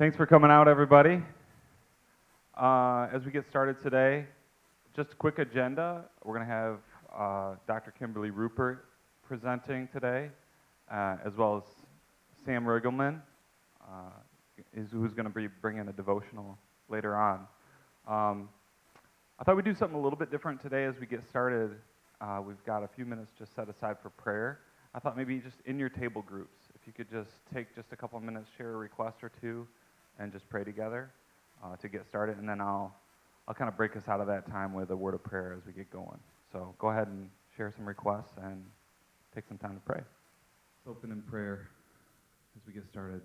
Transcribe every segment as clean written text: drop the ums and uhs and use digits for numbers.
Thanks for coming out, everybody. As we get started today, just a quick agenda. We're going to have Dr. Kimberly Rupert presenting today, as well as Sam Riggleman, who's going to be bringing a devotional later on. I thought we'd do something a little bit different today as we get started. We've got a few minutes just set aside for prayer. I thought maybe just in your table groups, if you could just take just a couple of minutes, share a request or two, and just pray together to get started, and then I'll kind of break us out of that time with a word of prayer as we get going. So go ahead and share some requests and take some time to pray. Let's open in prayer as we get started.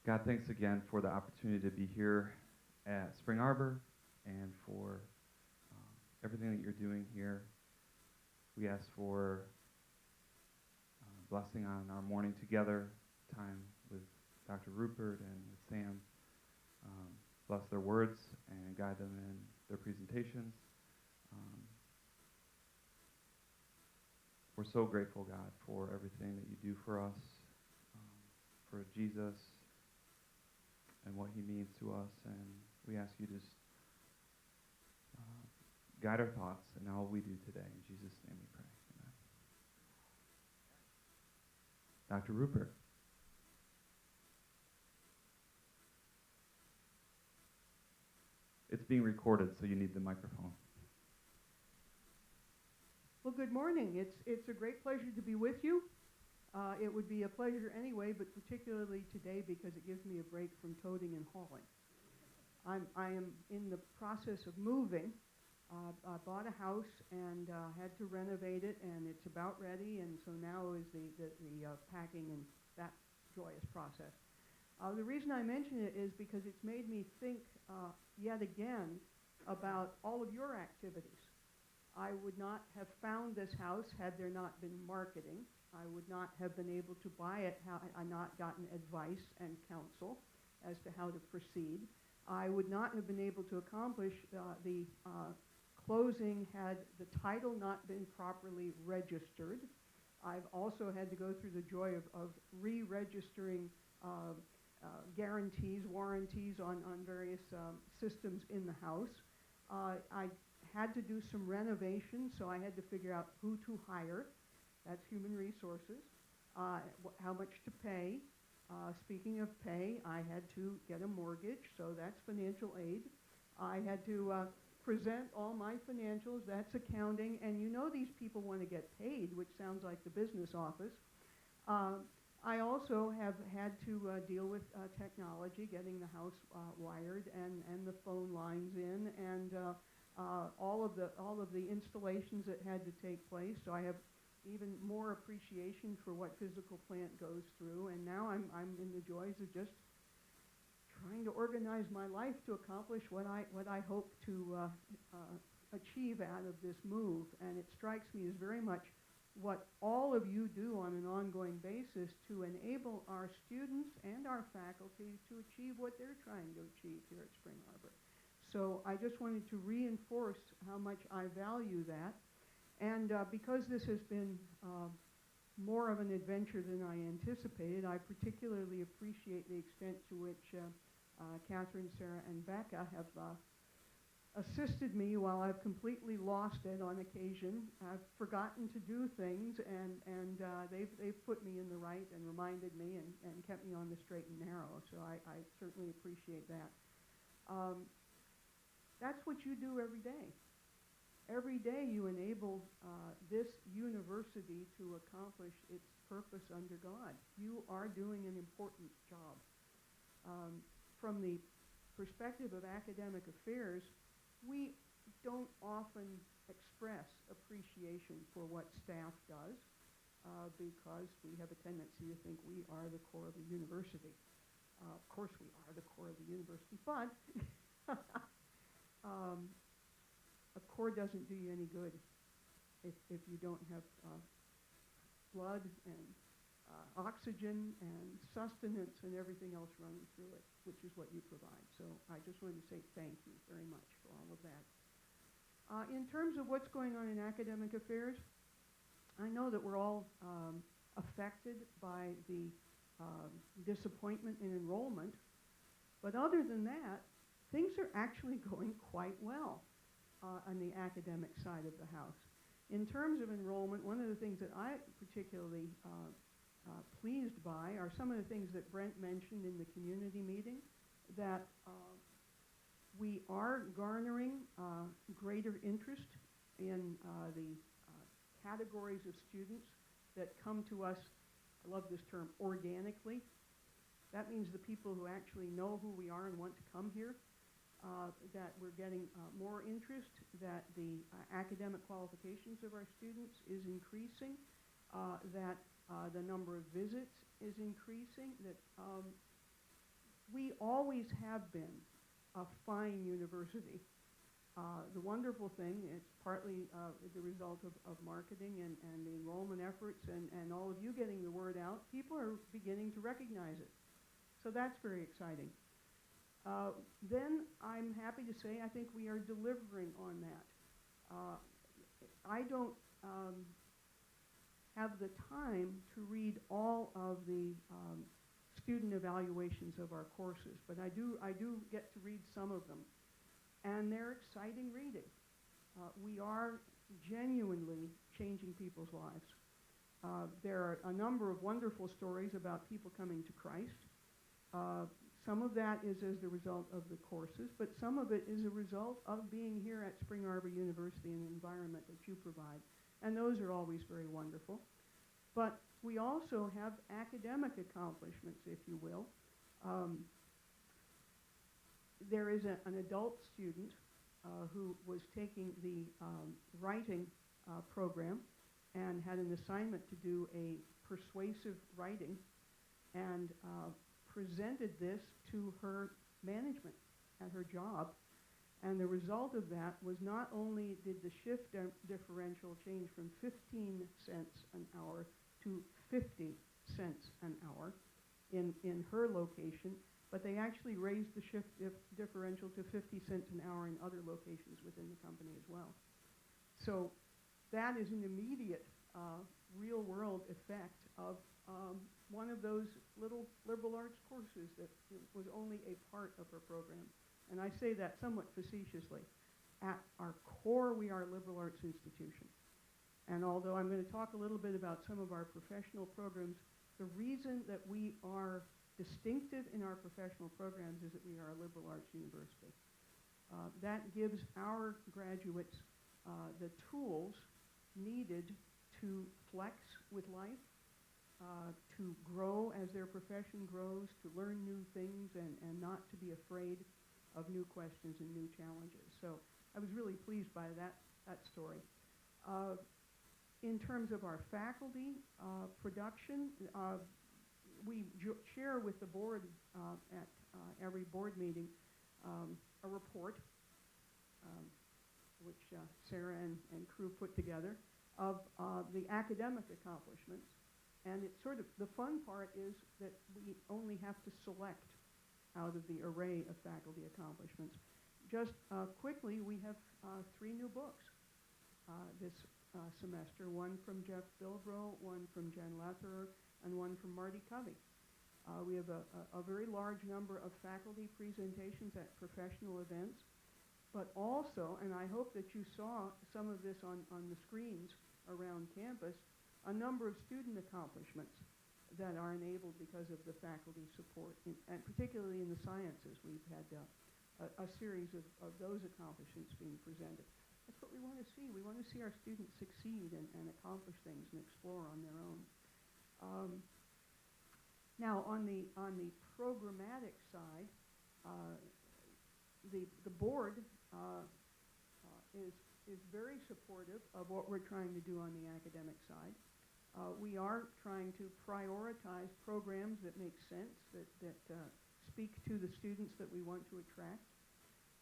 God, thanks again for the opportunity to be here at Spring Arbor and for everything that you're doing here. We ask for blessing on our morning together, time with Dr. Rupert and with Sam. Bless their words and guide them in their presentations. We're so grateful, God, for everything that you do for us, for Jesus and what he means to us. And we ask you to just guide our thoughts in all we do today. In Jesus' name we pray. Amen. Dr. Rupert. It's being recorded, so you need the microphone. Well, good morning. It's a great pleasure to be with you. It would be a pleasure anyway, but particularly today because it gives me a break from toting and hauling. I am in the process of moving. I bought a house and had to renovate it, and it's about ready, and so now is the packing and that joyous process. The reason I mention it is because it's made me think yet again about all of your activities. I would not have found this house had there not been marketing. I would not have been able to buy it had I not gotten advice and counsel as to how to proceed. I would not have been able to accomplish the closing had the title not been properly registered. I've also had to go through the joy of re-registering guarantees, warranties on various systems in the house. I had to do some renovations, so I had to figure out who to hire. That's human resources. How much to pay. Speaking of pay, I had to get a mortgage, so that's financial aid. I had to present all my financials, that's accounting, and you know these people want to get paid, which sounds like the business office. I also have had to deal with technology, getting the house wired and the phone lines in, and all of the installations that had to take place. So I have even more appreciation for what physical plant goes through, and now I'm in the joys of just trying to organize my life to accomplish what I hope to achieve out of this move. And it strikes me as very much what all of you do on an ongoing basis to enable our students and our faculty to achieve what they're trying to achieve here at Spring Arbor. So I just wanted to reinforce how much I value that. And because this has been more of an adventure than I anticipated, I particularly appreciate the extent to which Catherine, Sarah, and Becca have assisted me while I've completely lost it on occasion. I've forgotten to do things, and they've put me in the right and reminded me and kept me on the straight and narrow. So I certainly appreciate that. That's what you do every day. Every day you enable this university to accomplish its purpose under God. You are doing an important job. From the perspective of academic affairs, we don't often express appreciation for what staff does because we have a tendency to think we are the core of the university. Of course we are the core of the university, but a core doesn't do you any good if you don't have blood and oxygen and sustenance and everything else running through it, which is what you provide. So I just wanted to say thank you very much for all of that. In terms of what's going on in academic affairs, I know that we're all affected by the disappointment in enrollment. But other than that, things are actually going quite well on the academic side of the house. In terms of enrollment, one of the things that I'm particularly pleased by are some of the things that Brent mentioned in the community meeting, that we are garnering greater interest in the categories of students that come to us, I love this term, organically. That means the people who actually know who we are and want to come here, that we're getting more interest, that the academic qualifications of our students is increasing, that the number of visits is increasing, that we always have been a fine university. The wonderful thing, it's partly the result of marketing and the enrollment efforts and all of you getting the word out, people are beginning to recognize it. So that's very exciting. Then I'm happy to say I think we are delivering on that. I don't have the time to read all of the student evaluations of our courses, but I do get to read some of them, and they're exciting reading. We are genuinely changing people's lives. There are a number of wonderful stories about people coming to Christ. Some of that is as the result of the courses, but some of it is a result of being here at Spring Arbor University in the environment that you provide. And those are always very wonderful. But we also have academic accomplishments, if you will. There is an adult student who was taking the writing program and had an assignment to do a persuasive writing and presented this to her management at her job. And the result of that was not only did the shift differential change from 15 cents an hour to 50 cents an hour in her location, but they actually raised the shift differential to 50 cents an hour in other locations within the company as well. So that is an immediate real-world effect of one of those little liberal arts courses that was only a part of her program. And I say that somewhat facetiously. At our core, we are a liberal arts institution. And although I'm going to talk a little bit about some of our professional programs, the reason that we are distinctive in our professional programs is that we are a liberal arts university. That gives our graduates the tools needed to flex with life, to grow as their profession grows, to learn new things and not to be afraid of new questions and new challenges. So I was really pleased by that story. In terms of our faculty production, we share with the board at every board meeting a report, which Sarah and crew put together, of the academic accomplishments. And it's sort of, the fun part is that we only have to select out of the array of faculty accomplishments. Just quickly, we have 3 new books this semester, one from Jeff Bilbrow, one from Jen Letherer, and one from Marty Covey. We have a very large number of faculty presentations at professional events, but also, and I hope that you saw some of this on the screens around campus, a number of student accomplishments that are enabled because of the faculty support, and particularly in the sciences. We've had a series of those accomplishments being presented. That's what we want to see. We want to see our students succeed and accomplish things and explore on their own. Now, on the programmatic side, the board is very supportive of what we're trying to do on the academic side. We are trying to prioritize programs that make sense, that speak to the students that we want to attract.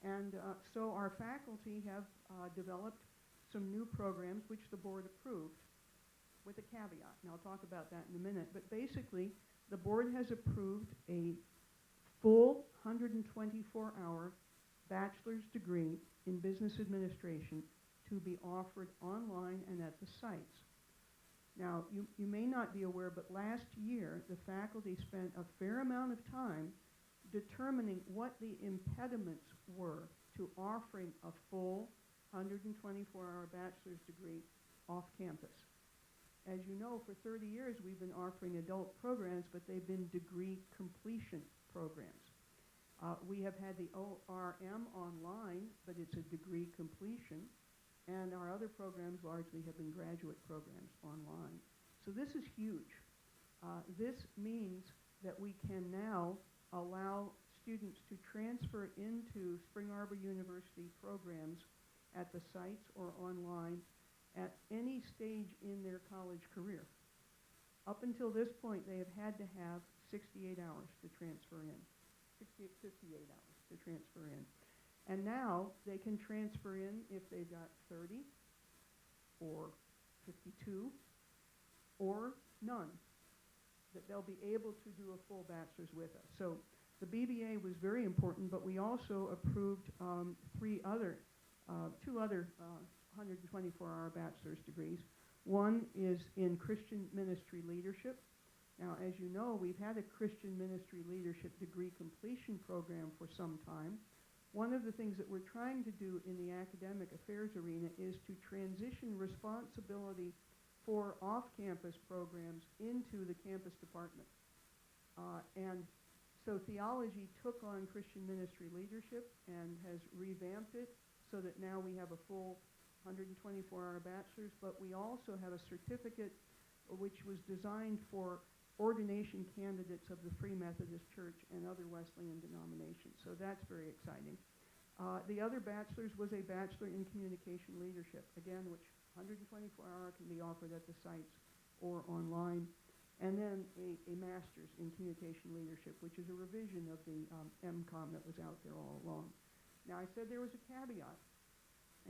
And so our faculty have developed some new programs which the board approved with a caveat, and I'll talk about that in a minute. But basically, the board has approved a full 124-hour bachelor's degree in business administration to be offered online and at the sites. Now, you may not be aware, but last year the faculty spent a fair amount of time determining what the impediments were to offering a full 124-hour bachelor's degree off campus. As you know, for 30 years we've been offering adult programs, but they've been degree completion programs. We have had the ORM online, but it's a degree completion, and our other programs largely have been graduate programs online. So this is huge. This means that we can now allow students to transfer into Spring Arbor University programs at the sites or online at any stage in their college career. Up until this point, they have had to have 68 hours to transfer in, 58 hours to transfer in. And now they can transfer in if they've got 30 or 52 or none, that they'll be able to do a full bachelor's with us. So the BBA was very important, but we also approved two other 124-hour bachelor's degrees. One is in Christian ministry leadership. Now, as you know, we've had a Christian ministry leadership degree completion program for some time. One of the things that we're trying to do in the academic affairs arena is to transition responsibility for off-campus programs into the campus department. And so theology took on Christian ministry leadership and has revamped it so that now we have a full 124-hour bachelor's, but we also have a certificate which was designed for ordination candidates of the Free Methodist Church and other Wesleyan denominations. So that's very exciting. The other bachelor's was a bachelor in communication leadership, again, which 124-hour can be offered at the sites or online. And then a master's in communication leadership, which is a revision of the MCOM that was out there all along. Now, I said there was a caveat,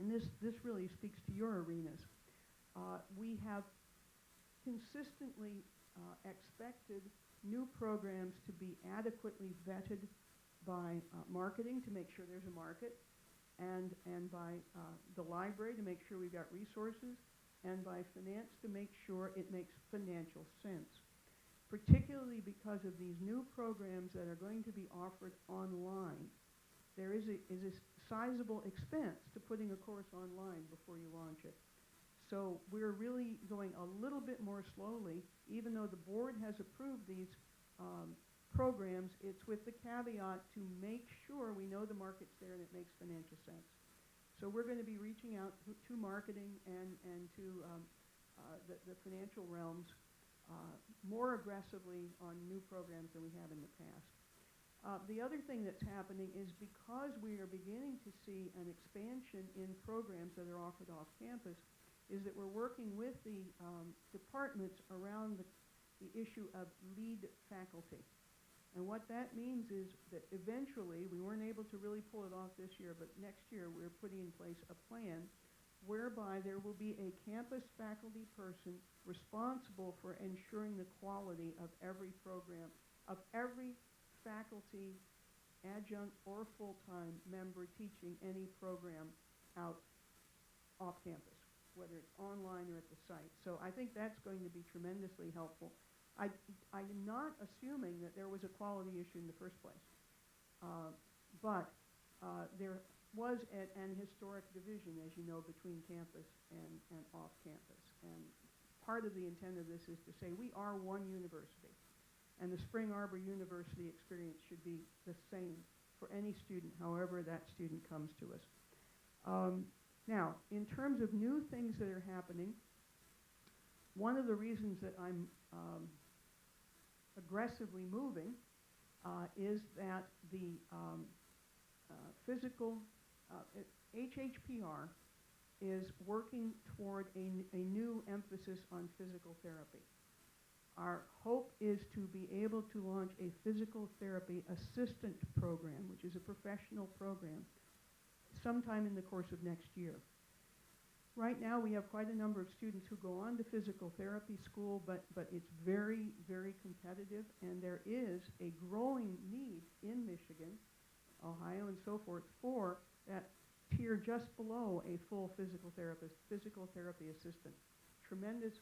and this really speaks to your arenas. We have consistently expected new programs to be adequately vetted by marketing to make sure there's a market, and by the library to make sure we've got resources, and by finance to make sure it makes financial sense. Particularly because of these new programs that are going to be offered online, there is a sizable expense to putting a course online before you launch it. So we're really going a little bit more slowly, even though the board has approved these programs. It's with the caveat to make sure we know the market's there and it makes financial sense. So we're going to be reaching out to marketing and to the financial realms more aggressively on new programs than we have in the past. The other thing that's happening is because we are beginning to see an expansion in programs that are offered off campus, is that we're working with the departments around the issue of lead faculty. And what that means is that eventually, we weren't able to really pull it off this year, but next year we're putting in place a plan whereby there will be a campus faculty person responsible for ensuring the quality of every program, of every faculty, adjunct or full-time member teaching any program out off campus, whether it's online or at the site. So I think that's going to be tremendously helpful. I'm not assuming that there was a quality issue in the first place, but there was an historic division, as you know, between campus and off campus. And part of the intent of this is to say we are one university, and the Spring Arbor University experience should be the same for any student, however that student comes to us. Now, in terms of new things that are happening, one of the reasons that I'm aggressively moving is that the HHPR is working toward a new emphasis on physical therapy. Our hope is to be able to launch a physical therapy assistant program, which is a professional program, sometime in the course of next year. Right now, we have quite a number of students who go on to physical therapy school, but it's very, very competitive, and there is a growing need in Michigan, Ohio, and so forth, for that tier just below a full physical therapy assistant. Tremendous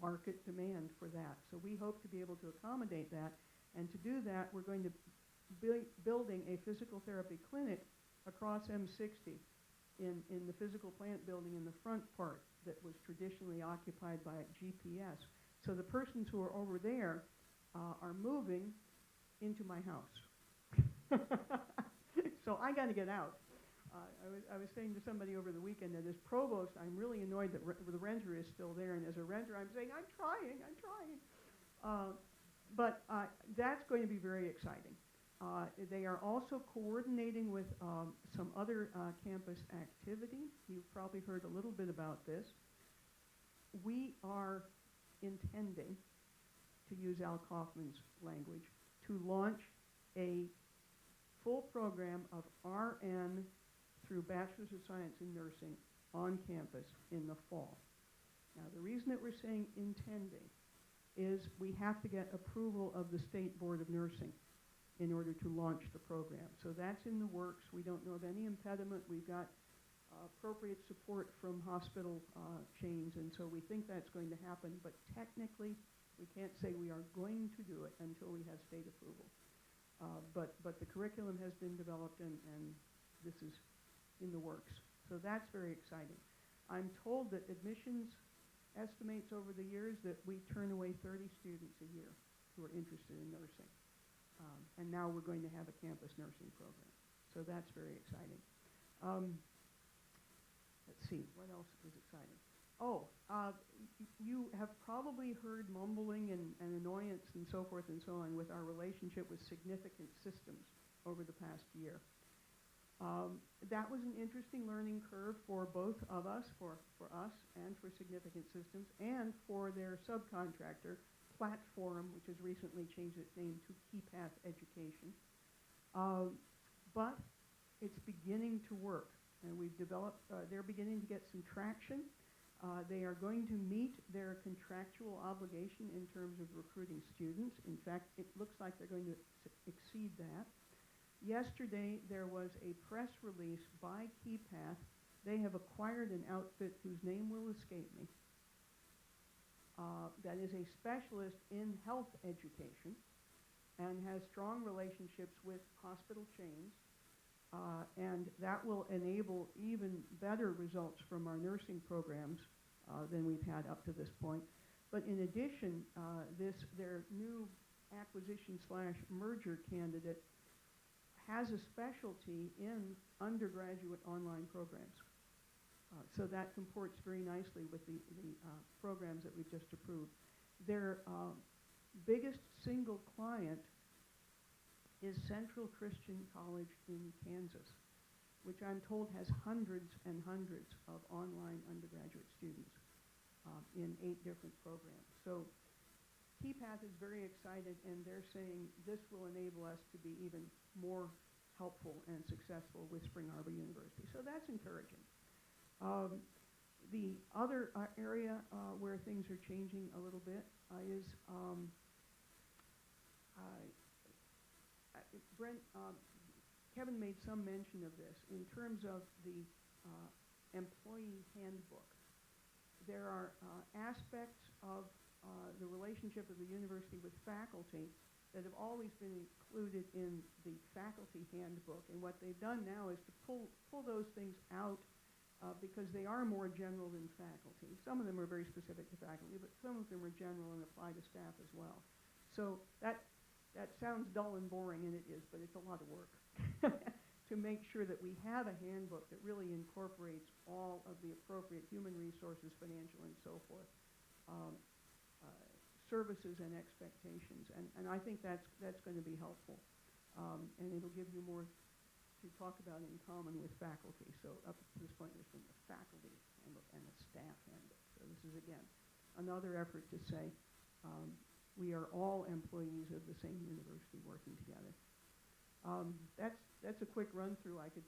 market demand for that. So we hope to be able to accommodate that. And to do that, we're going to be building a physical therapy clinic across M60 in the physical plant building in the front part that was traditionally occupied by GPS. So the persons who are over there are moving into my house. So I got to get out. I was saying to somebody over the weekend that as provost, I'm really annoyed that the renter is still there, and as a renter, I'm saying, I'm trying. But that's going to be very exciting. They are also coordinating with some other campus activity. You've probably heard a little bit about this. We are intending, to use Al Kaufman's language, to launch a full program of RN through Bachelor's of Science in Nursing on campus in the fall. Now, the reason that we're saying intending is we have to get approval of the State Board of Nursing in order to launch the program. So that's in the works. We don't know of any impediment. We've got appropriate support from hospital chains, and so we think that's going to happen. But technically, we can't say we are going to do it until we have state approval. But the curriculum has been developed, and this is in the works. So that's very exciting. I'm told that admissions estimates over the years that we turn away 30 students a year who are interested in nursing. And now we're going to have a campus nursing program. So that's very exciting. Let's see, what else is exciting? You have probably heard mumbling and annoyance and so forth and so on with our relationship with Significant Systems over the past year. That was an interesting learning curve for both of us, for us and for Significant Systems, and for their subcontractor, Platform, which has recently changed its name to KeyPath Education. But it's beginning to work, and we've developed, they're beginning to get some traction. They are going to meet their contractual obligation in terms of recruiting students. In fact, it looks like they're going to exceed that. Yesterday, there was a press release by KeyPath. They have acquired an outfit whose name will escape me. That is a specialist in health education and has strong relationships with hospital chains. And that will enable even better results from our nursing programs than we've had up to this point. But in addition, their new acquisition/merger candidate has a specialty in undergraduate online programs. So that comports very nicely with the programs that we've just approved. Their biggest single client is Central Christian College in Kansas, which I'm told has hundreds and hundreds of online undergraduate students in 8 different programs. So KeyPath is very excited, and they're saying this will enable us to be even more helpful and successful with Spring Arbor University. So that's encouraging. The other area where things are changing a little bit is Kevin made some mention of this in terms of the employee handbook. There are aspects of the relationship of the university with faculty that have always been included in the faculty handbook, and what they've done now is to pull those things out because they are more general than faculty. Some of them are very specific to faculty, but some of them are general and apply to staff as well. So that sounds dull and boring, and it is, but it's a lot of work to make sure that we have a handbook that really incorporates all of the appropriate human resources, financial, and so forth, services and expectations. And I think that's going to be helpful. And it'll give you more to talk about in common with faculty. So up to this point, there's been a faculty handbook and a staff handbook. So this is, again, another effort to say we are all employees of the same university working together. That's a quick run through. I could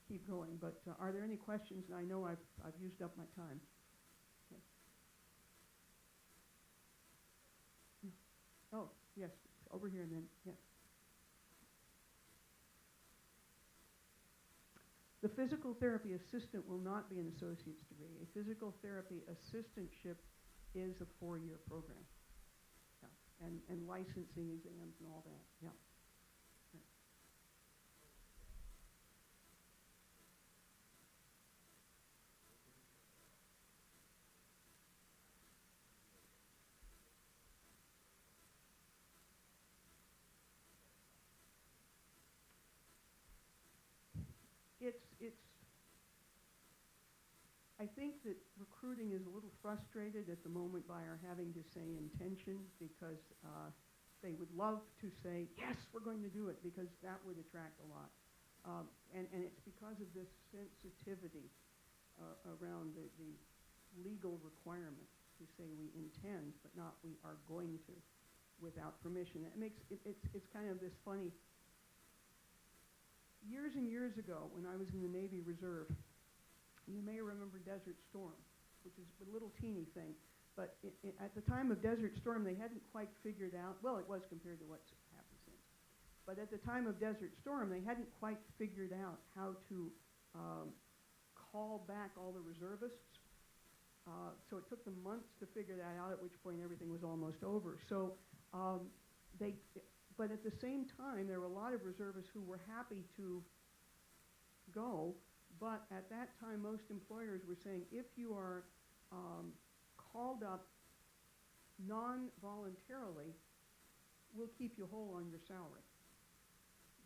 keep going, but are there any questions? And I know I've used up my time. Okay. Oh, yes, over here and then, yes. The physical therapy assistant will not be an associate's degree. A physical therapy assistantship is a 4-year program. Yeah. And licensing exams and all that. Yeah. Right. It's I think that recruiting is a little frustrated at the moment by our having to say intention, because they would love to say, yes, we're going to do it, because that would attract a lot. And it's because of this sensitivity around the legal requirement to say we intend, but not we are going to, without permission. It makes it's kind of this funny. Years and years ago, when I was in the Navy Reserve, you may remember Desert Storm, which is a little teeny thing. But at the time of Desert Storm, they hadn't quite figured out, well, it was compared to what's happened since. But at the time of Desert Storm, they hadn't quite figured out how to call back all the reservists. So it took them months to figure that out, at which point everything was almost over. So but at the same time, there were a lot of reservists who were happy to go. But at that time, most employers were saying, if you are called up non-voluntarily, we'll keep you whole on your salary.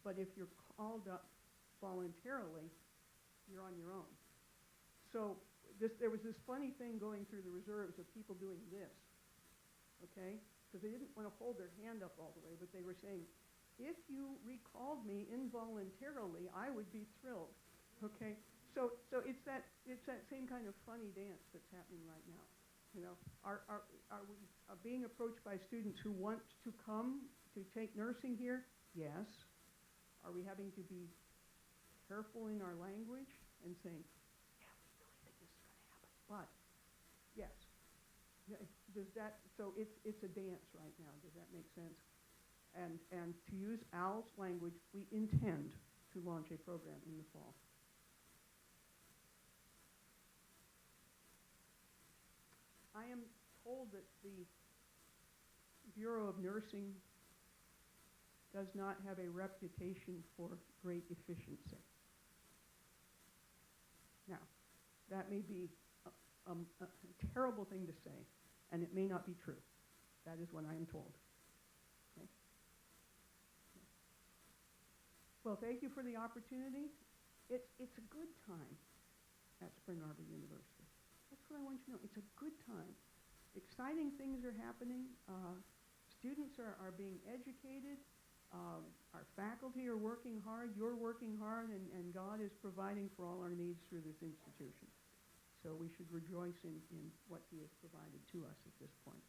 But if you're called up voluntarily, you're on your own. So there was this funny thing going through the reserves of people doing this, okay? Because they didn't want to hold their hand up all the way, but they were saying, if you recalled me involuntarily, I would be thrilled. Okay, so it's that same kind of funny dance that's happening right now. You know, are we being approached by students who want to come to take nursing here? Yes. Are we having to be careful in our language and saying, yeah, we really think this is going to happen? But yes, does that? So it's a dance right now. Does that make sense? And to use Al's language, we intend to launch a program in the fall. I am told that the Bureau of Nursing does not have a reputation for great efficiency. Now, that may be a terrible thing to say, and it may not be true. That is what I am told. Okay? Well, thank you for the opportunity. It's a good time at Spring Arbor University. That's what I want you to know. It's a good time. Exciting things are happening. Students are being educated. Our faculty are working hard. You're working hard, and God is providing for all our needs through this institution. So we should rejoice in what He has provided to us at this point.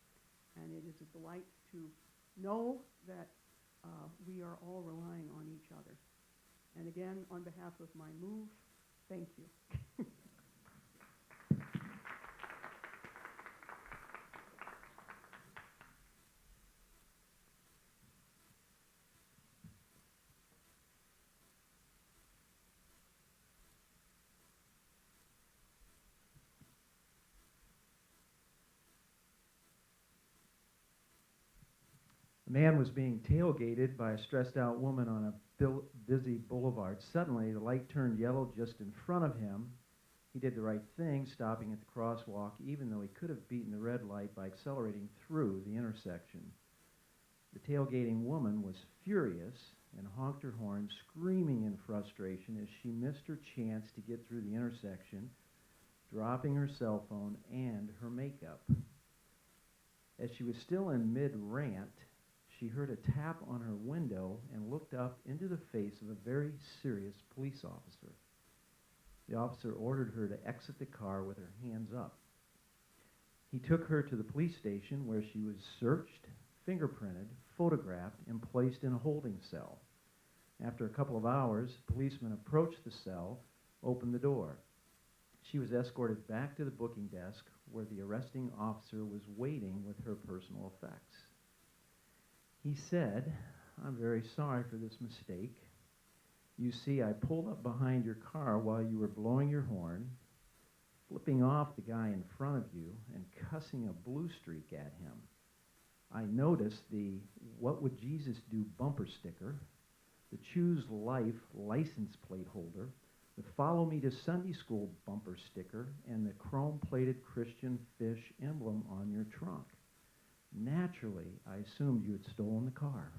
And it is a delight to know that we are all relying on each other. And again, on behalf of my move, thank you. A man was being tailgated by a stressed-out woman on a busy boulevard. Suddenly, the light turned yellow just in front of him. He did the right thing, stopping at the crosswalk, even though he could have beaten the red light by accelerating through the intersection. The tailgating woman was furious and honked her horn, screaming in frustration as she missed her chance to get through the intersection, dropping her cell phone and her makeup. As she was still in mid-rant, she heard a tap on her window and looked up into the face of a very serious police officer. The officer ordered her to exit the car with her hands up. He took her to the police station where she was searched, fingerprinted, photographed, and placed in a holding cell. After a couple of hours, a policeman approached the cell, opened the door. She was escorted back to the booking desk where the arresting officer was waiting with her personal effects. He said, "I'm very sorry for this mistake. You see, I pulled up behind your car while you were blowing your horn, flipping off the guy in front of you, and cut cussing a blue streak at him. I noticed the "What Would Jesus Do" bumper sticker, the "Choose Life" license plate holder, the "Follow Me to Sunday School" bumper sticker, and the chrome-plated Christian fish emblem on your trunk. Naturally, I assumed you had stolen the car.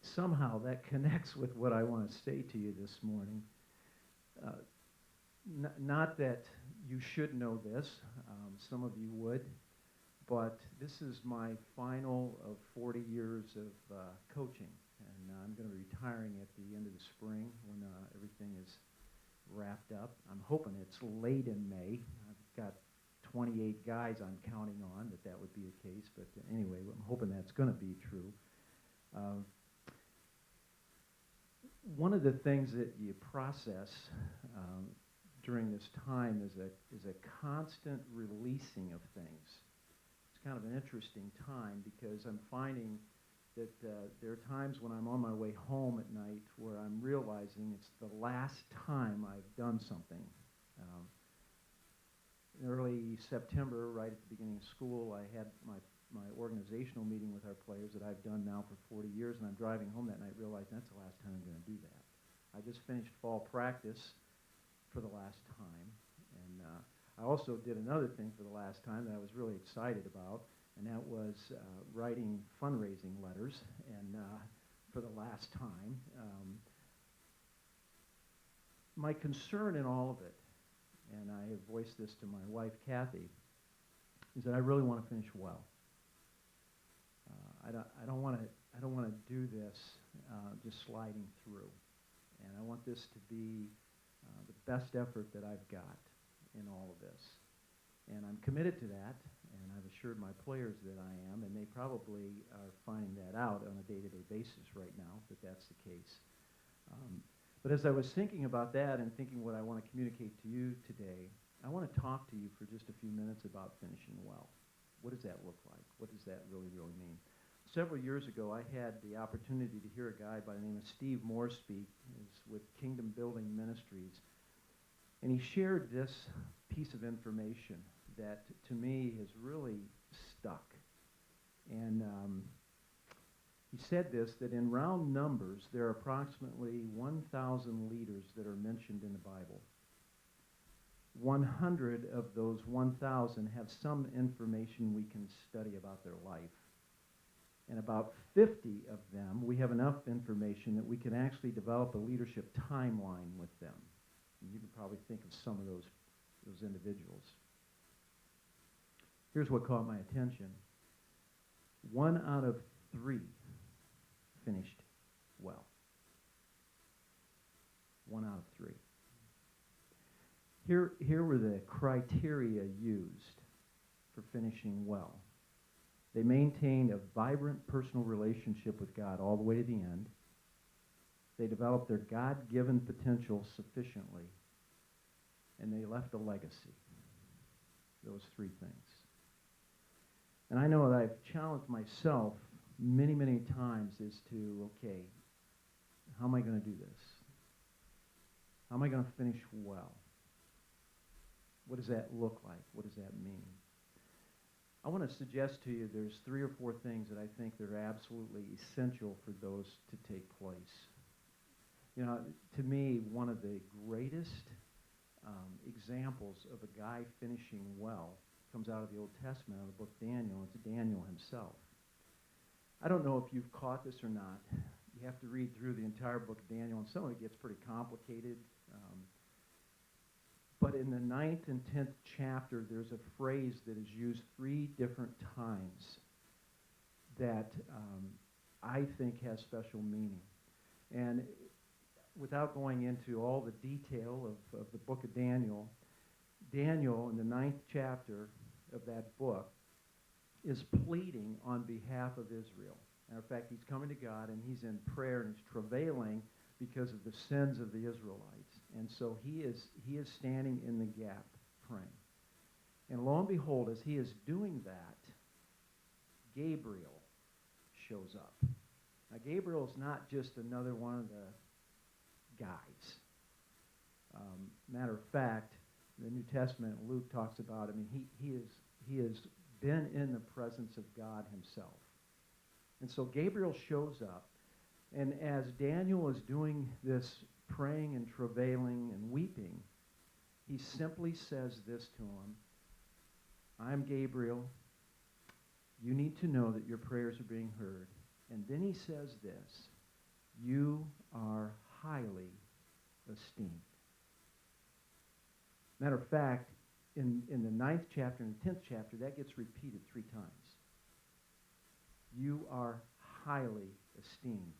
Somehow that connects with what I want to say to you this morning. Not that you should know this, some of you would, but this is my final of 40 years of coaching, and I'm going to be retiring at the end of the spring when everything is wrapped up. I'm hoping it's late in May. I've got 28 guys I'm counting on that would be the case, but anyway, I'm hoping that's going to be true. One of the things that you process during this time is a constant releasing of things. It's kind of an interesting time because I'm finding that there are times when I'm on my way home at night where I'm realizing it's the last time I've done something. In early September, right at the beginning of school, I had my organizational meeting with our players that I've done now for 40 years, and I'm driving home that night realizing that's the last time I'm going to do that. I just finished fall practice for the last time, and I also did another thing for the last time that I was really excited about, and that was writing fundraising letters, and for the last time. My concern in all of it, and I have voiced this to my wife, Kathy, is that I really want to finish well. I don't want to do this just sliding through, and I want this to be the best effort that I've got in all of this, and I'm committed to that, and I've assured my players that I am, and they probably are finding that out on a day-to-day basis right now that that's the case. But as I was thinking about that and thinking what I want to communicate to you today, I want to talk to you for just a few minutes about finishing well. What does that look like? What does that really, really mean? Several years ago, I had the opportunity to hear a guy by the name of Steve Moore speak. He's with Kingdom Building Ministries. And he shared this piece of information that, to me, has really stuck. And he said this, that in round numbers, there are approximately 1,000 leaders that are mentioned in the Bible. 100 of those 1,000 have some information we can study about their life. And about 50 of them, we have enough information that we can actually develop a leadership timeline with them. And you can probably think of some of those individuals. Here's what caught my attention. 1 out of 3 finished well. 1 out of 3. Here were the criteria used for finishing well. They maintained a vibrant personal relationship with God all the way to the end. They developed their God-given potential sufficiently, and they left a legacy. Those 3 things. And I know that I've challenged myself many, many times as to, okay, how am I going to do this? How am I going to finish well? What does that look like? What does that mean? I want to suggest to you there's 3 or 4 things that I think that are absolutely essential for those to take place. You know, to me, one of the greatest examples of a guy finishing well comes out of the Old Testament, out of the book Daniel. It's Daniel himself. I don't know if you've caught this or not. You have to read through the entire book of Daniel, and some of it gets pretty complicated. But in the 9th and 10th chapter, there's a phrase that is used 3 different times that I think has special meaning. And without going into all the detail of the book of Daniel, Daniel in the 9th chapter of that book is pleading on behalf of Israel. Matter of fact, he's coming to God and he's in prayer and he's travailing because of the sins of the Israelites. And so he is standing in the gap praying. And lo and behold, as he is doing that, Gabriel shows up. Now, Gabriel is not just another one of the guys. Matter of fact, the New Testament, Luke talks about, I mean, he has been in the presence of God himself. And so Gabriel shows up, and as Daniel is doing this praying and travailing and weeping, he simply says this to him: I'm Gabriel. You need to know that your prayers are being heard. And then he says this: you are highly esteemed. Matter of fact, in the 9th chapter and the 10th chapter, that gets repeated 3 times. You are highly esteemed.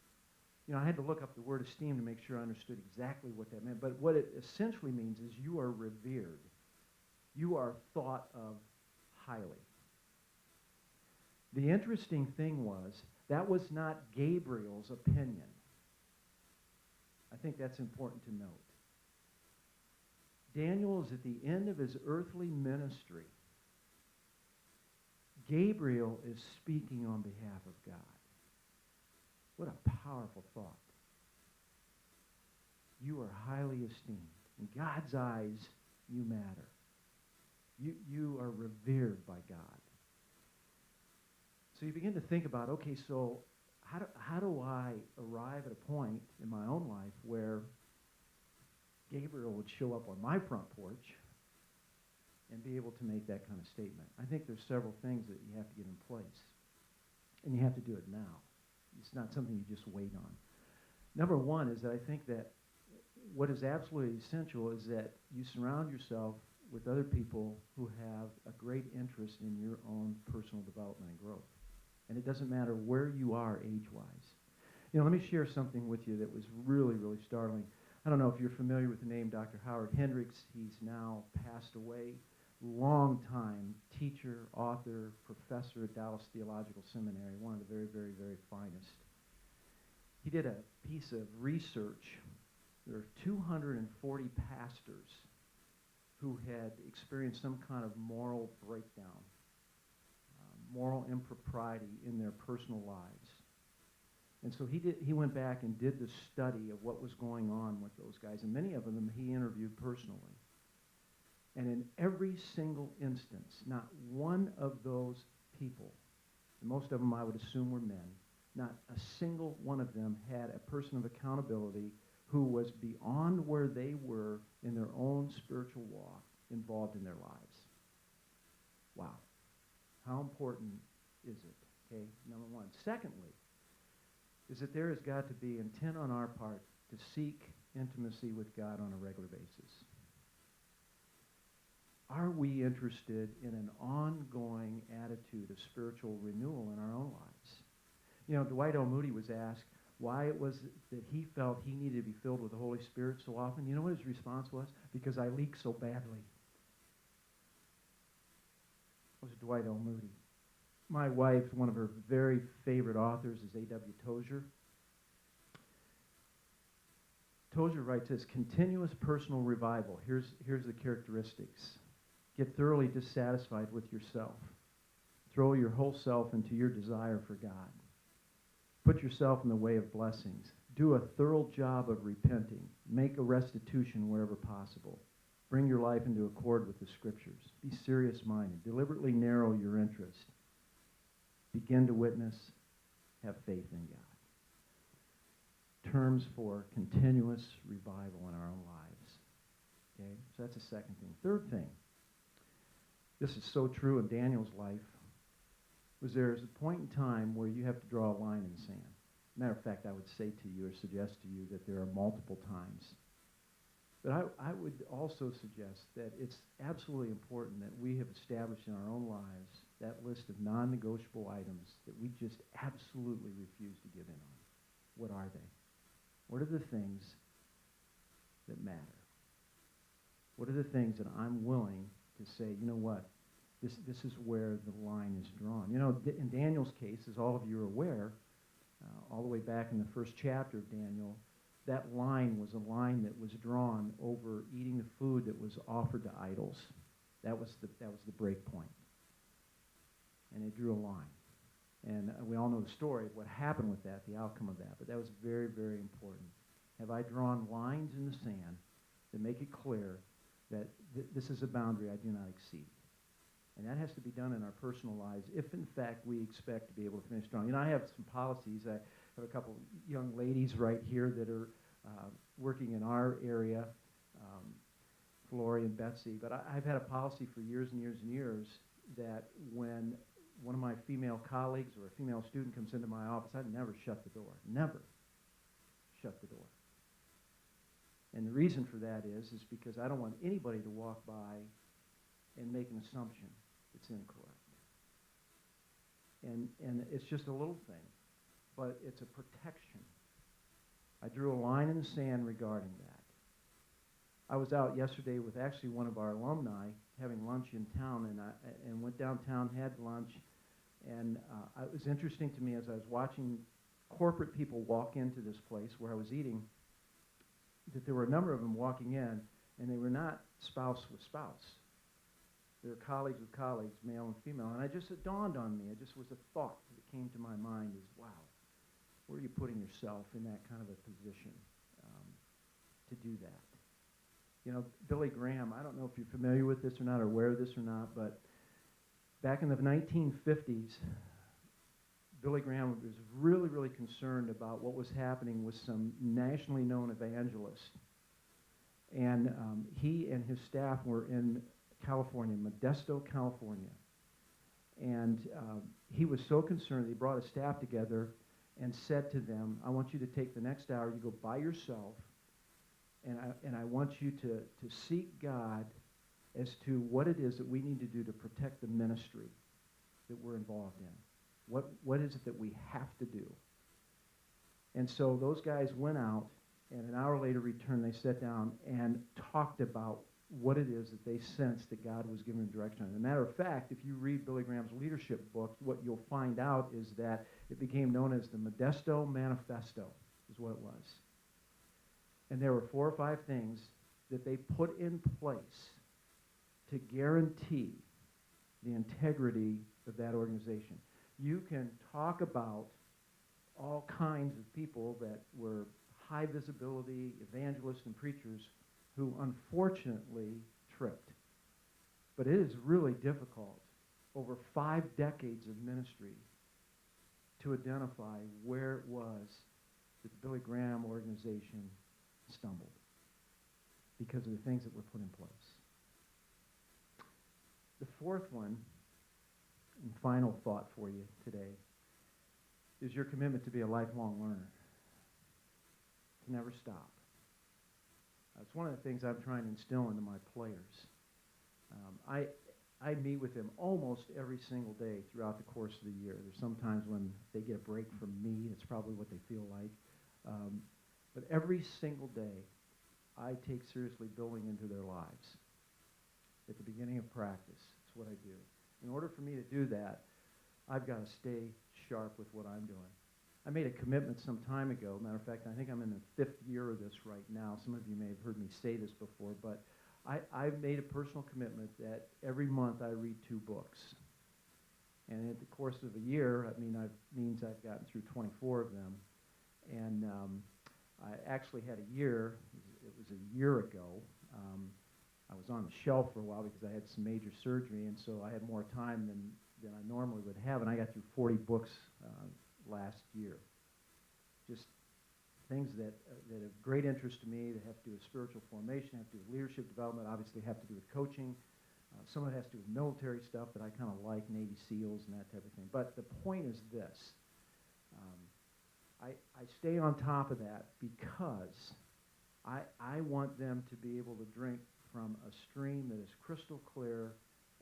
You know, I had to look up the word esteem to make sure I understood exactly what that meant. But what it essentially means is you are revered. You are thought of highly. The interesting thing was, that was not Gabriel's opinion. I think that's important to note. Daniel is at the end of his earthly ministry. Gabriel is speaking on behalf of God. What a powerful thought. You are highly esteemed. In God's eyes, you matter. You are revered by God. So you begin to think about, okay, so how do I arrive at a point in my own life where Gabriel would show up on my front porch and be able to make that kind of statement? I think there's several things that you have to get in place. And you have to do it now. It's not something you just wait on. Number one is that I think that what is absolutely essential is that you surround yourself with other people who have a great interest in your own personal development and growth. And it doesn't matter where you are age-wise. You know, let me share something with you that was really, really startling. I don't know if you're familiar with the name Dr. Howard Hendricks. He's now passed away. Long-time teacher, author, professor at Dallas Theological Seminary, one of the very, very, very finest. He did a piece of research. There are 240 pastors who had experienced some kind of moral breakdown, moral impropriety in their personal lives. And so he went back and did the study of what was going on with those guys, and many of them he interviewed personally. And in every single instance, not one of those people, and most of them I would assume were men, not a single one of them had a person of accountability who was beyond where they were in their own spiritual walk involved in their lives. Wow. How important is it? Okay, number one. Secondly, is that there has got to be intent on our part to seek intimacy with God on a regular basis. Are we interested in an ongoing attitude of spiritual renewal in our own lives? You know, Dwight L. Moody was asked why it was that he felt he needed to be filled with the Holy Spirit so often. You know what his response was? Because I leak so badly. That was Dwight L. Moody. My wife, one of her very favorite authors is A.W. Tozier. Tozier writes this: continuous personal revival. Here's the characteristics. Get thoroughly dissatisfied with yourself. Throw your whole self into your desire for God. Put yourself in the way of blessings. Do a thorough job of repenting. Make a restitution wherever possible. Bring your life into accord with the Scriptures. Be serious-minded. Deliberately narrow your interest. Begin to witness. Have faith in God. Terms for continuous revival in our own lives. Okay, so that's the second thing. Third thing, this is so true in Daniel's life, was there's a point in time where you have to draw a line in the sand. Matter of fact, I would say to you or suggest to you that there are multiple times. But I would also suggest that it's absolutely important that we have established in our own lives that list of non-negotiable items that we just absolutely refuse to give in on. What are they? What are the things that matter? What are the things that I'm willing to say, you know what, this is where the line is drawn? You know, in Daniel's case, as all of you are aware, all the way back in the first chapter of Daniel, that line was a line that was drawn over eating the food that was offered to idols. That was the break point. And they drew a line. And we all know the story of what happened with that, the outcome of that. But that was very, very important. Have I drawn lines in the sand that make it clear that this is a boundary I do not exceed. And that has to be done in our personal lives if, in fact, we expect to be able to finish strong. You know, I have some policies. I have a couple young ladies right here that are working in our area, Lori and Betsy. But I've had a policy for years and years and years that when one of my female colleagues or a female student comes into my office, I never shut the door. Never shut the door. And the reason for that is because I don't want anybody to walk by and make an assumption that's incorrect. And it's just a little thing, but it's a protection. I drew a line in the sand regarding that. I was out yesterday with actually one of our alumni having lunch in town, and went downtown, had lunch, and it was interesting to me as I was watching corporate people walk into this place where I was eating, that there were a number of them walking in, and they were not spouse with spouse. They were colleagues with colleagues, male and female, and it dawned on me, it just was a thought that came to my mind is, wow, where are you putting yourself in that kind of a position to do that? You know, Billy Graham, I don't know if you're familiar with this or not, or aware of this or not, but back in the 1950s, Billy Graham was really, really concerned about what was happening with some nationally known evangelists. And he and his staff were in California, Modesto, California. And he was so concerned that he brought his staff together and said to them, I want you to take the next hour, you go by yourself, and I want you to seek God as to what it is that we need to do to protect the ministry that we're involved in. What is it that we have to do? And so those guys went out, and an hour later returned. They sat down and talked about what it is that they sensed that God was giving them direction on. As a matter of fact, if you read Billy Graham's leadership book, what you'll find out is that it became known as the Modesto Manifesto, is what it was. And there were 4 or 5 things that they put in place to guarantee the integrity of that organization. You can talk about all kinds of people that were high visibility evangelists and preachers who unfortunately tripped. But it is really difficult over 5 decades of ministry to identify where it was that the Billy Graham organization stumbled because of the things that were put in place. The 4th one, and final thought for you today, is your commitment to be a lifelong learner, to never stop. It's one of the things I'm trying to instill into my players. I meet with them almost every single day throughout the course of the year. There's sometimes when they get a break from me. That's probably what they feel like. But every single day, I take seriously building into their lives. At the beginning of practice, it's what I do. In order for me to do that, I've got to stay sharp with what I'm doing. I made a commitment some time ago. Matter of fact, I think I'm in the 5th year of this right now. Some of you may have heard me say this before, but I've made a personal commitment that every month I read 2 books. And at the course of a year, means I've gotten through 24 of them. And I actually had a year, it was a year ago, I was on the shelf for a while because I had some major surgery, and so I had more time than I normally would have, and I got through 40 books last year. Just things that have great interest to me, that have to do with spiritual formation, have to do with leadership development, obviously have to do with coaching. Some of it has to do with military stuff that I kind of like, Navy SEALs and that type of thing. But the point is this. I stay on top of that because I want them to be able to drink from a stream that is crystal clear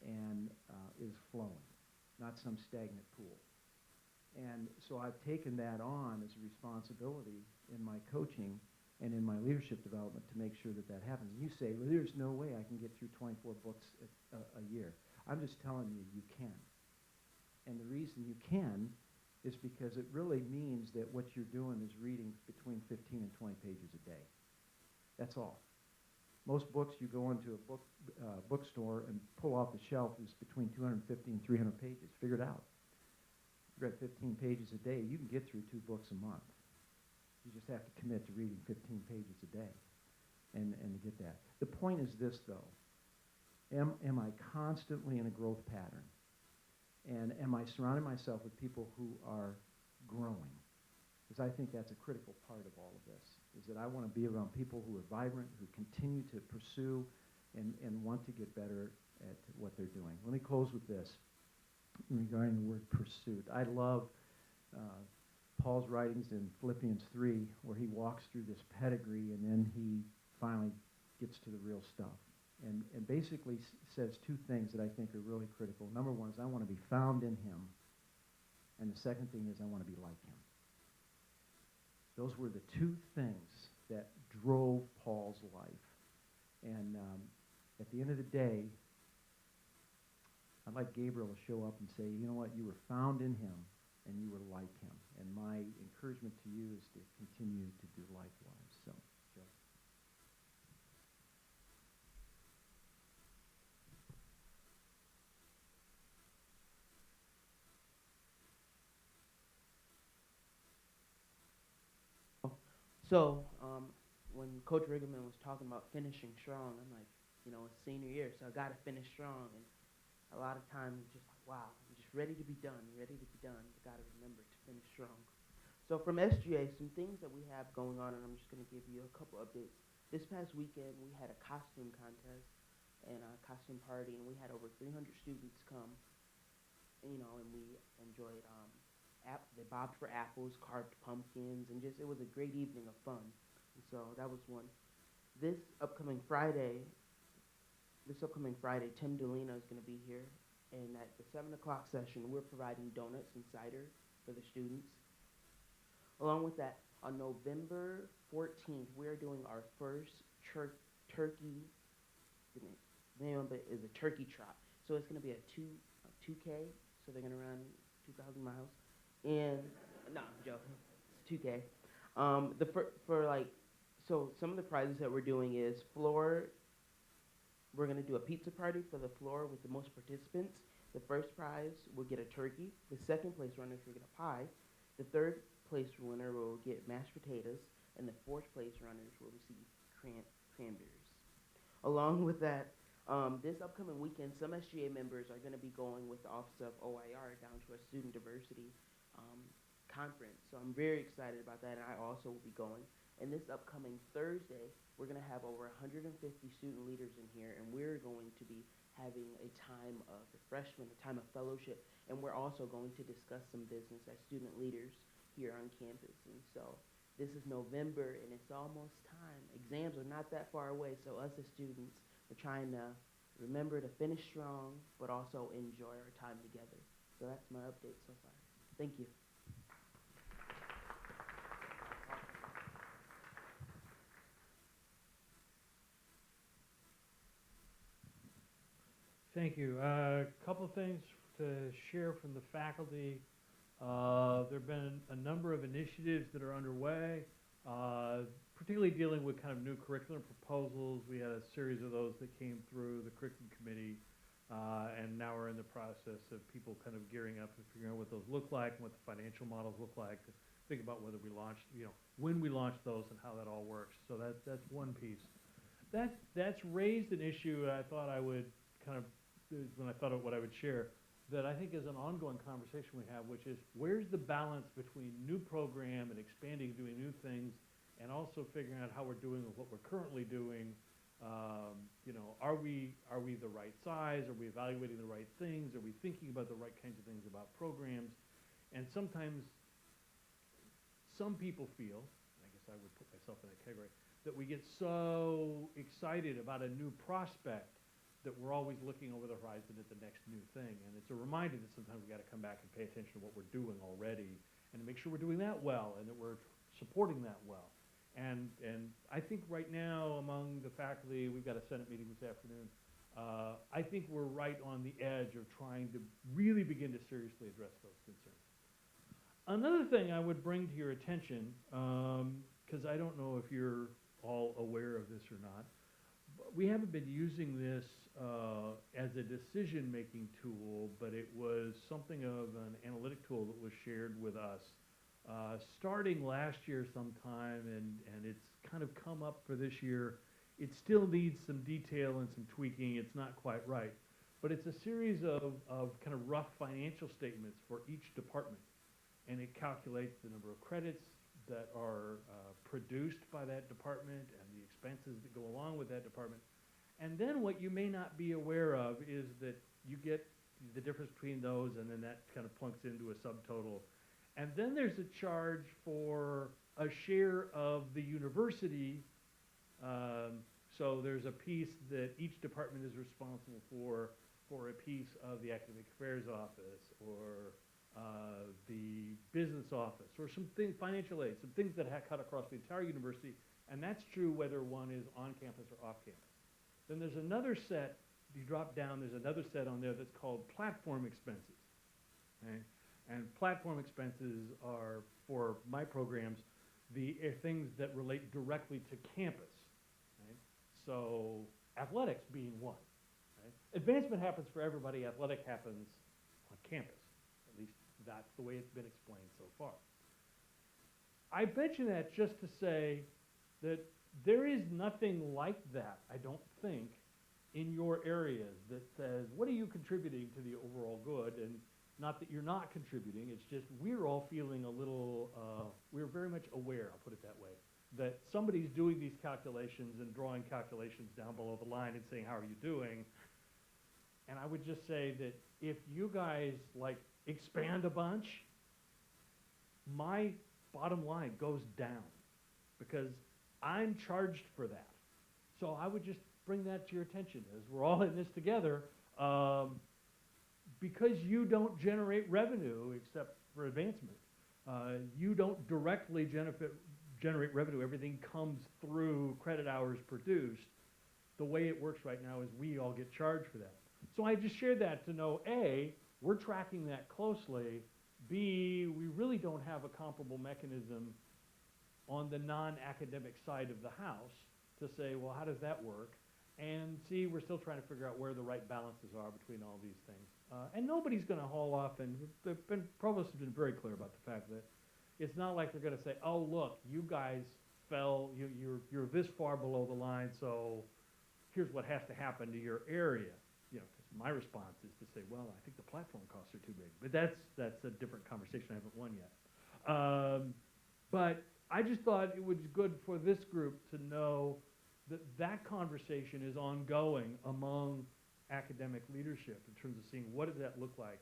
and is flowing, not some stagnant pool. And so I've taken that on as a responsibility in my coaching and in my leadership development to make sure that that happens. And you say, well, there's no way I can get through 24 books a year. I'm just telling you, you can. And the reason you can is because it really means that what you're doing is reading between 15 and 20 pages a day. That's all. Most books, you go into a bookstore and pull off the shelf is between 250 and 300 pages. Figure it out. You read 15 pages a day, you can get through 2 books a month. You just have to commit to reading 15 pages a day. and to get that. The point is this, though. Am I constantly in a growth pattern? And am I surrounding myself with people who are growing? Because I think that's a critical part of all of this, is that I want to be around people who are vibrant, who continue to pursue and want to get better at what they're doing. Let me close with this regarding the word pursuit. I love Paul's writings in Philippians 3, where he walks through this pedigree and then he finally gets to the real stuff. And basically says two things that I think are really critical. Number one is I want to be found in him. And the second thing is I want to be like him. Those were the two things that drove Paul's life. And at the end of the day, I'd like Gabriel to show up and say, you know what, you were found in him and you were like him. And my encouragement to you is to continue to do likewise. So, Joe. So, when Coach Riggleman was talking about finishing strong, I'm like, it's senior year, so I got to finish strong. And a lot of times, just like, wow, I'm just ready to be done, but got to remember to finish strong. So from SGA, some things that we have going on, and I'm just going to give you a couple updates. This past weekend, we had a costume contest and a costume party, and we had over 300 students come, and we enjoyed they bobbed for apples, carved pumpkins, and it was a great evening of fun. And so that was one. This upcoming Friday, Tim Delina is going to be here, and at the 7 o'clock session, we're providing donuts and cider for the students. Along with that, on November 14th, we're doing our first turkey. The name of it is a turkey trot. So it's going to be a 2K. So they're going to run 2,000 miles. And no, I'm joking. It's 2K. So some of the prizes that we're doing is floor. We're going to do a pizza party for the floor with the most participants. The first prize will get a turkey. The second place runners will get a pie. The third place winner will get mashed potatoes. And the fourth place runners will receive cranberries. Along with that, this upcoming weekend, some SGA members are going to be going with the Office of OIR down to a student diversity conference. So I'm very excited about that, and I also will be going. And this upcoming Thursday, we're going to have over 150 student leaders in here, and we're going to be having a time of refreshment, a time of fellowship, and we're also going to discuss some business as student leaders here on campus. And so this is November, and it's almost time. Exams are not that far away, so us as students, we're trying to remember to finish strong, but also enjoy our time together. So that's my update so far. Thank you. Thank you. A couple of things to share from the faculty. There have been a number of initiatives that are underway, particularly dealing with kind of new curriculum proposals. We had a series of those that came through the curriculum committee, and now we're in the process of people kind of gearing up and figuring out what those look like and what the financial models look like, to think about whether we launch, when we launch those and how that all works. So that's one piece. That's raised an issue I thought I would kind of, when I thought of what I would share, that I think is an ongoing conversation we have, which is where's the balance between new program and expanding, doing new things, and also figuring out how we're doing with what we're currently doing. Are we the right size? Are we evaluating the right things? Are we thinking about the right kinds of things about programs? And sometimes some people feel, I guess I would put myself in that category, that we get so excited about a new prospect that we're always looking over the horizon at the next new thing. And it's a reminder that sometimes we got to come back and pay attention to what we're doing already and to make sure we're doing that well and that we're supporting that well. And I think right now among the faculty, we've got a Senate meeting this afternoon, I think we're right on the edge of trying to really begin to seriously address those concerns. Another thing I would bring to your attention, because I don't know if you're all aware of this or not, we haven't been using this as a decision-making tool, but it was something of an analytic tool that was shared with us starting last year sometime, and it's kind of come up for this year. it still needs some detail and some tweaking. It's not quite right. But it's a series of kind of rough financial statements for each department. And it calculates the number of credits that are produced by that department and the expenses that go along with that department. And then what you may not be aware of is that you get the difference between those, and then that kind of plunks into a subtotal. And then there's a charge for a share of the university. So there's a piece that each department is responsible for a piece of the academic affairs office or the business office or something, financial aid, some things that cut across the entire university. And that's true whether one is on campus or off campus. Then there's another set, you drop down, there's another set on there that's called platform expenses. Okay? And platform expenses are, for my programs, the things that relate directly to campus. Right? So athletics being one. Right? Advancement happens for everybody, athletic happens on campus. At least that's the way it's been explained so far. I mention that just to say that there is nothing like that, I don't think, in your areas that says, what are you contributing to the overall good? And not that you're not contributing, it's just we're all feeling a little, we're very much aware, I'll put it that way, that somebody's doing these calculations and drawing calculations down below the line and saying, how are you doing? And I would just say that if you guys like expand a bunch, my bottom line goes down because I'm charged for that. So I would just bring that to your attention as we're all in this together. Because you don't generate revenue except for advancement, you don't directly generate revenue. Everything comes through credit hours produced. The way it works right now is we all get charged for that. So I just shared that to know, A, we're tracking that closely. B, we really don't have a comparable mechanism on the non-academic side of the house to say, well, how does that work? And C, we're still trying to figure out where the right balances are between all these things. And nobody's going to haul off, and provosts have been very clear about the fact that it's not like they're going to say, oh, look, you guys fell, you're this far below the line, so here's what has to happen to your area. You know, 'cause my response is to say, well, I think the platform costs are too big. But that's a different conversation I haven't won yet. But I just thought it was good for this group to know that that conversation is ongoing among academic leadership in terms of seeing what does that look like.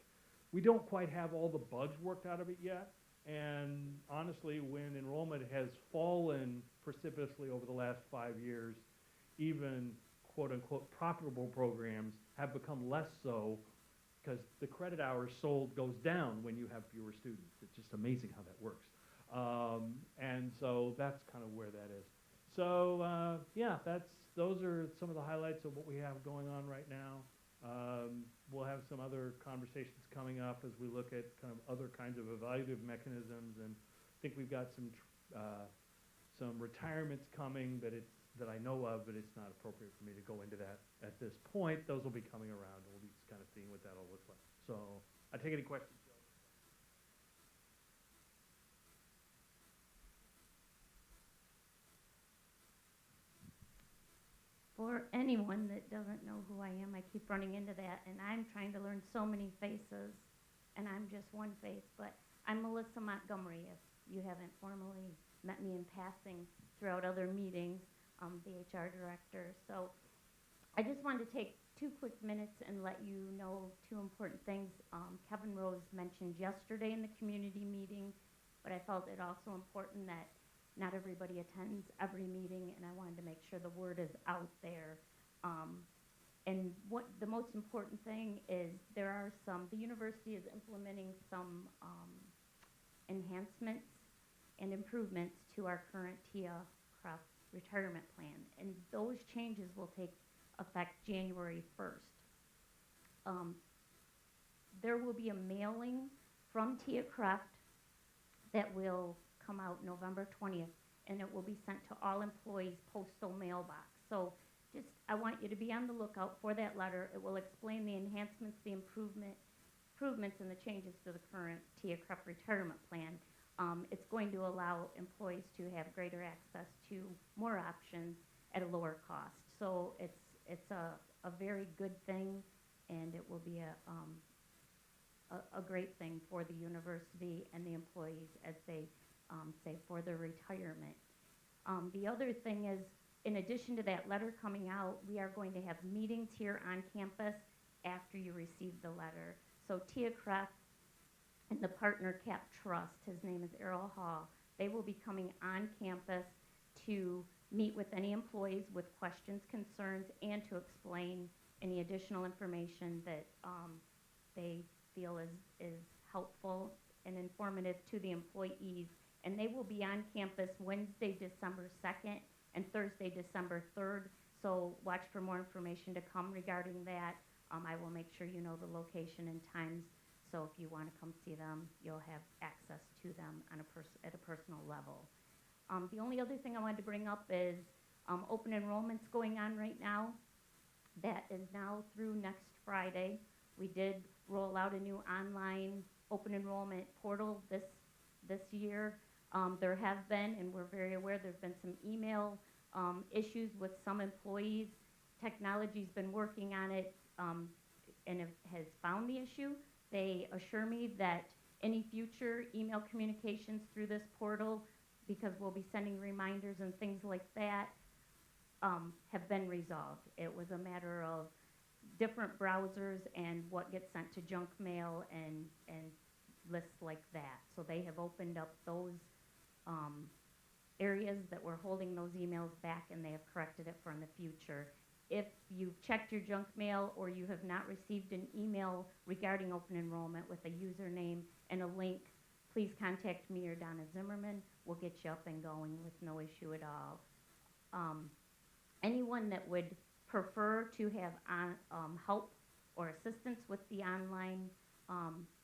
We don't quite have all the bugs worked out of it yet, and honestly, when enrollment has fallen precipitously over the last 5 years, even quote-unquote profitable programs have become less so because the credit hours sold goes down when you have fewer students. It's just amazing how that works. And so that's kind of where that is. So yeah, those are some of the highlights of what we have going on right now. We'll have some other conversations coming up as we look at kind of other kinds of evaluative mechanisms, and I think we've got some retirements coming that I know of, but it's not appropriate for me to go into that at this point. Those will be coming around, and we'll be just kind of seeing what that all looks like. So I take any questions. For anyone that doesn't know who I am, I keep running into that, and I'm trying to learn so many faces, and I'm just one face. But I'm Melissa Montgomery, if you haven't formally met me in passing throughout other meetings, the HR director. So I just wanted to take 2 quick minutes and let you know 2 important things. Kevin Rose mentioned yesterday in the community meeting, but I felt it also important that not everybody attends every meeting, and I wanted to make sure the word is out there. And what the most important thing is the university is implementing some enhancements and improvements to our current TIA-CREF retirement plan, and those changes will take effect January 1st. There will be a mailing from TIA-CREF that will come out November 20th, and it will be sent to all employees' postal mailbox. So I want you to be on the lookout for that letter. It will explain the enhancements, the improvements, and the changes to the current TIA-CREF retirement plan. It's going to allow employees to have greater access to more options, at a lower cost. So it's a very good thing, and it will be a great thing for the university and the employees as they save for their retirement. The other thing is, in addition to that letter coming out, we are going to have meetings here on campus after you receive the letter. So Tia Krepp and the Partner Cap Trust, his name is Errol Hall, they will be coming on campus to meet with any employees with questions, concerns, and to explain any additional information that they feel is helpful and informative to the employees. And they will be on campus Wednesday, December 2nd and Thursday, December 3rd. So watch for more information to come regarding that. I will make sure you know the location and times. So if you want to come see them, you'll have access to them on at a personal level. The only other thing I wanted to bring up is open enrollment's going on right now. That is now through next Friday. We did roll out a new online open enrollment portal this year. There have been, and we're very aware, there have been some email issues with some employees. Technology's been working on it and has found the issue. They assure me that any future email communications through this portal, because we'll be sending reminders and things like that, have been resolved. It was a matter of different browsers and what gets sent to junk mail and lists like that. So they have opened up those areas that were holding those emails back, and they have corrected it for in the future. If you've checked your junk mail or you have not received an email regarding open enrollment with a username and a link, please contact me or Donna Zimmerman. We'll get you up and going with no issue at all. Anyone that would prefer to have help or assistance with the online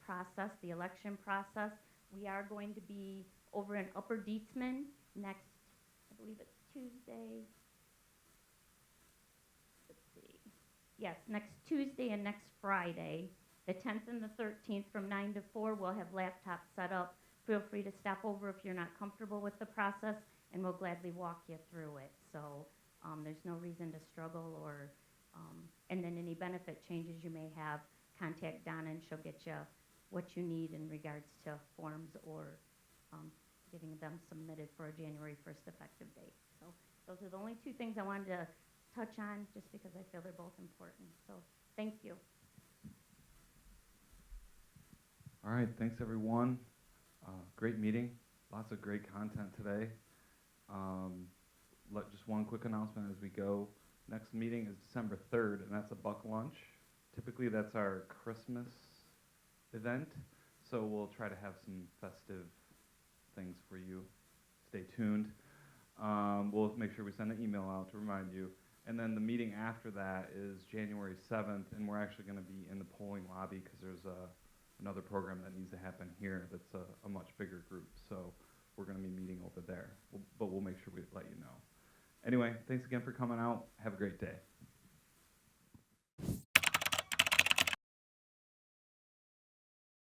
process, the election process, we are going to be over in Upper Dietzman next, I believe it's Tuesday. Let's see. Yes, next Tuesday and next Friday, the 10th and the 13th from 9 to 4, we'll have laptops set up. Feel free to stop over if you're not comfortable with the process, and we'll gladly walk you through it. So there's no reason to struggle, or and then any benefit changes you may have, contact Donna and she'll get you what you need in regards to forms or getting them submitted for a January 1st effective date. So those are the only two things I wanted to touch on, just because I feel they're both important. So thank you. All right, thanks everyone. Great meeting, lots of great content today. Just one quick announcement as we go. Next meeting is December 3rd, and that's a buck lunch. Typically that's our Christmas event, so we'll try to have some festive things for you. Stay tuned. We'll make sure we send an email out to remind you. And then the meeting after that is January 7th, and we're actually going to be in the polling lobby because there's another program that needs to happen here that's a much bigger group. So we're going to be meeting over there, but we'll make sure we let you know. Anyway, thanks again for coming out. Have a great day.